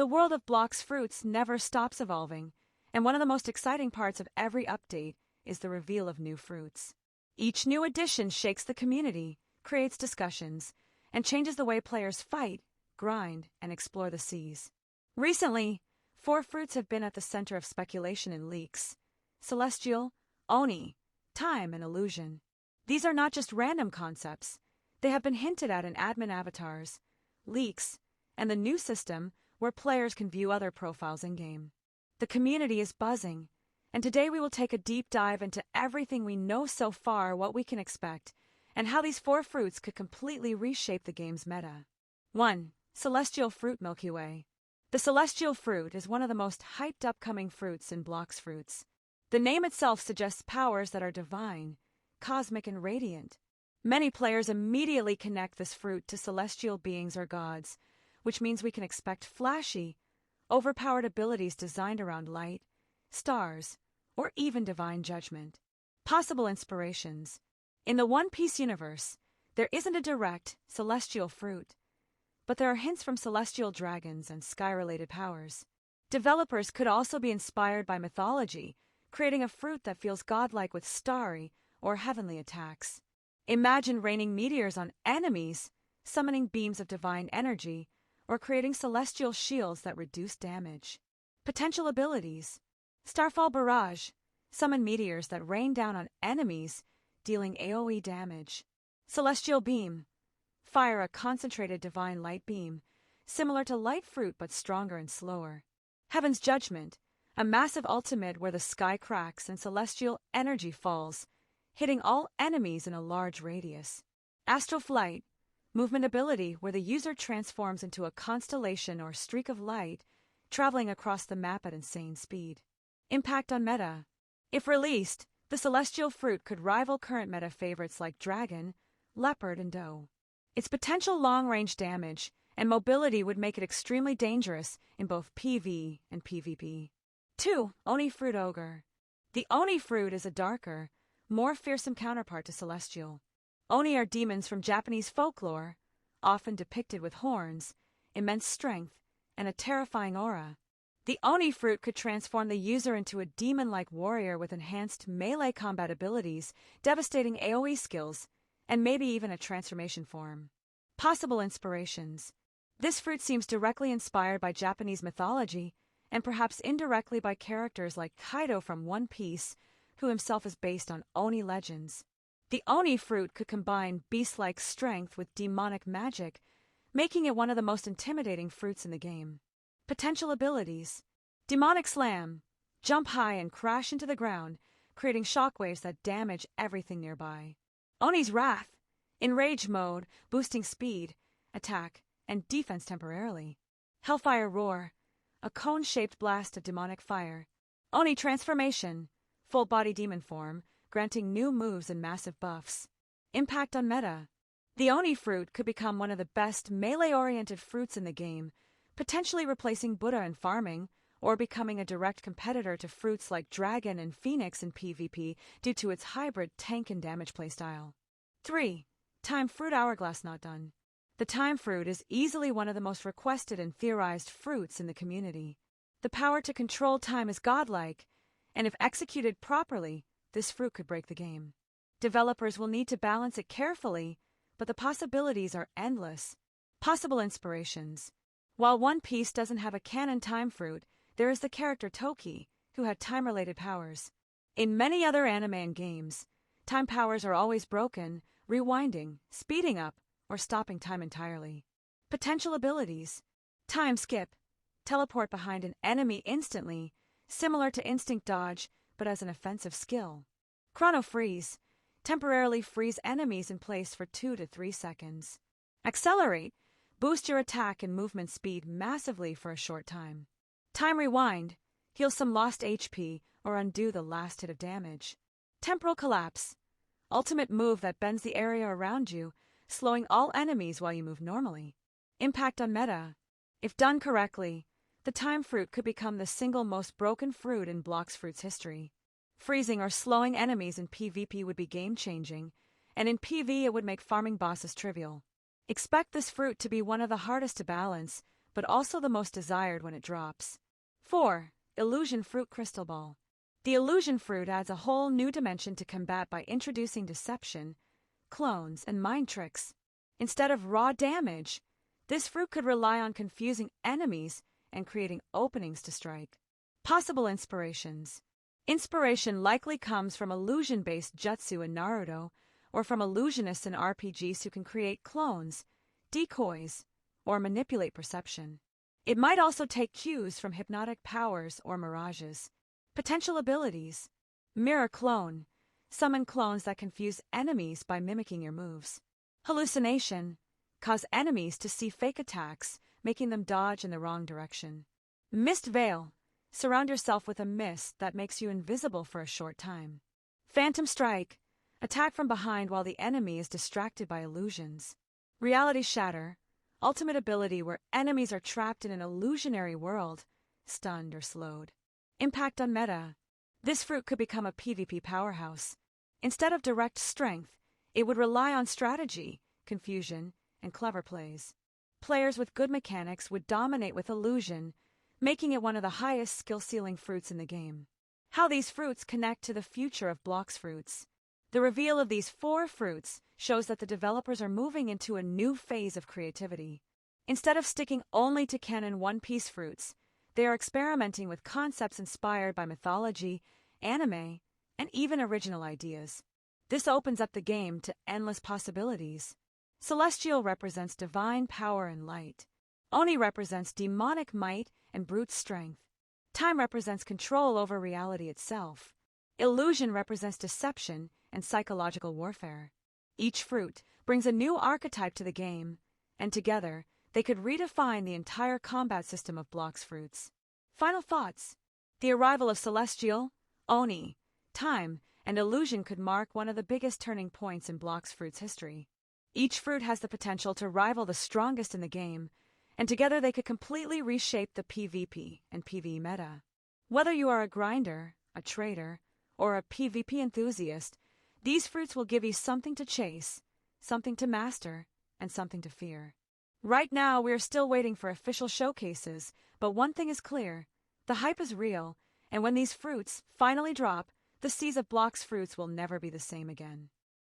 The world of Blox Fruits never stops evolving, and one of the most exciting parts of every update is the reveal of new fruits. Each new addition shakes the community, creates discussions, and changes the way players fight, grind, and explore the seas. Recently, 4 fruits have been at the center of speculation and leaks: Celestial, Oni, Time, and Illusion. These are not just random concepts. They have been hinted at in admin avatars, leaks, and the new system where players can view other profiles in-game. The community is buzzing, and today we will take a deep dive into everything we know so far, what we can expect, and how these 4 fruits could completely reshape the game's meta. 1. Celestial Fruit Milky Way. The Celestial Fruit is one of the most hyped upcoming fruits in Blox Fruits. The name itself suggests powers that are divine, cosmic, and radiant. Many players immediately connect this fruit to celestial beings or gods, which means we can expect flashy, overpowered abilities designed around light, stars, or even divine judgment. Possible inspirations. In the One Piece universe, there isn't a direct, celestial fruit, but there are hints from celestial dragons and sky-related powers. Developers could also be inspired by mythology, creating a fruit that feels godlike with starry or heavenly attacks. Imagine raining meteors on enemies, summoning beams of divine energy, or creating celestial shields that reduce damage. Potential abilities. Starfall Barrage. Summon meteors that rain down on enemies, dealing AoE damage. Celestial Beam. Fire a concentrated divine light beam, similar to Light Fruit but stronger and slower. Heaven's Judgment. A massive ultimate where the sky cracks and celestial energy falls, hitting all enemies in a large radius. Astral Flight. Movement ability where the user transforms into a constellation or streak of light, traveling across the map at insane speed. Impact on meta. If released, the Celestial Fruit could rival current meta favorites like Dragon, Leopard, and Doe. Its potential long-range damage and mobility would make it extremely dangerous in both PvE and PvP. 2. Oni Fruit Ogre. The Oni Fruit is a darker, more fearsome counterpart to Celestial. Oni are demons from Japanese folklore, often depicted with horns, immense strength, and a terrifying aura. The Oni Fruit could transform the user into a demon-like warrior with enhanced melee combat abilities, devastating AoE skills, and maybe even a transformation form. Possible inspirations. This fruit seems directly inspired by Japanese mythology, and perhaps indirectly by characters like Kaido from One Piece, who himself is based on Oni legends. The Oni Fruit could combine beast-like strength with demonic magic, making it one of the most intimidating fruits in the game. Potential abilities. Demonic Slam. Jump high and crash into the ground, creating shockwaves that damage everything nearby. Oni's Wrath. Enrage mode, boosting speed, attack, and defense temporarily. Hellfire Roar. A cone-shaped blast of demonic fire. Oni Transformation. Full-body demon form, granting new moves and massive buffs. Impact on meta. The Oni Fruit could become one of the best melee-oriented fruits in the game, potentially replacing Buddha in farming, or becoming a direct competitor to fruits like Dragon and Phoenix in PvP due to its hybrid tank and damage playstyle. 3. Time Fruit Hourglass Not Done. The Time Fruit is easily one of the most requested and theorized fruits in the community. The power to control time is godlike, and if executed properly, this fruit could break the game. Developers will need to balance it carefully, but the possibilities are endless. Possible inspirations. While One Piece doesn't have a canon time fruit, there is the character Toki, who had time-related powers. In many other anime and games, time powers are always broken, rewinding, speeding up, or stopping time entirely. Potential abilities. Time Skip. Teleport behind an enemy instantly, similar to Instinct Dodge, but as an offensive skill. Chrono Freeze. Temporarily freeze enemies in place for 2 to 3 seconds. Accelerate. Boost your attack and movement speed massively for a short time. Time Rewind. Heal some lost HP or undo the last hit of damage. Temporal Collapse. Ultimate move that bends the area around you, slowing all enemies while you move normally. Impact on meta. If done correctly, the Time Fruit could become the single most broken fruit in Blox Fruits history. Freezing or slowing enemies in PvP would be game-changing, and in PvE it would make farming bosses trivial. Expect this fruit to be one of the hardest to balance, but also the most desired when it drops. 4. Illusion Fruit Crystal Ball. The illusion fruit adds a whole new dimension to combat by introducing deception, clones, and mind tricks. Instead of raw damage, this fruit could rely on confusing enemies and creating openings to strike. Possible inspirations. Inspiration likely comes from illusion-based jutsu in Naruto, or from illusionists in RPGs who can create clones, decoys, or manipulate perception. It might also take cues from hypnotic powers or mirages. Potential abilities. Mirror Clone. Summon clones that confuse enemies by mimicking your moves. Hallucination. Cause enemies to see fake attacks, making them dodge in the wrong direction. Mist Veil. Surround yourself with a mist that makes you invisible for a short time. Phantom Strike. Attack from behind while the enemy is distracted by illusions. Reality Shatter. Ultimate ability where enemies are trapped in an illusionary world, stunned or slowed. Impact on meta. This fruit could become a PvP powerhouse. Instead of direct strength, it would rely on strategy, confusion, and clever plays. Players with good mechanics would dominate with illusion, making it one of the highest skill-ceiling fruits in the game. How these fruits connect to the future of Blox Fruits. The reveal of these 4 fruits shows that the developers are moving into a new phase of creativity. Instead of sticking only to canon One Piece fruits, they are experimenting with concepts inspired by mythology, anime, and even original ideas. This opens up the game to endless possibilities. Celestial represents divine power and light. Oni represents demonic might and brute strength. Time represents control over reality itself. Illusion represents deception and psychological warfare. Each fruit brings a new archetype to the game, and together they could redefine the entire combat system of Blox Fruits. Final thoughts. The arrival of Celestial, Oni, Time, and Illusion could mark one of the biggest turning points in Blox Fruits' history. Each fruit has the potential to rival the strongest in the game, and together they could completely reshape the PvP and PvE meta. Whether you are a grinder, a trader, or a PvP enthusiast, these fruits will give you something to chase, something to master, and something to fear. Right now, we are still waiting for official showcases, but one thing is clear. The hype is real, and when these fruits finally drop, the seas of Blox Fruits will never be the same again.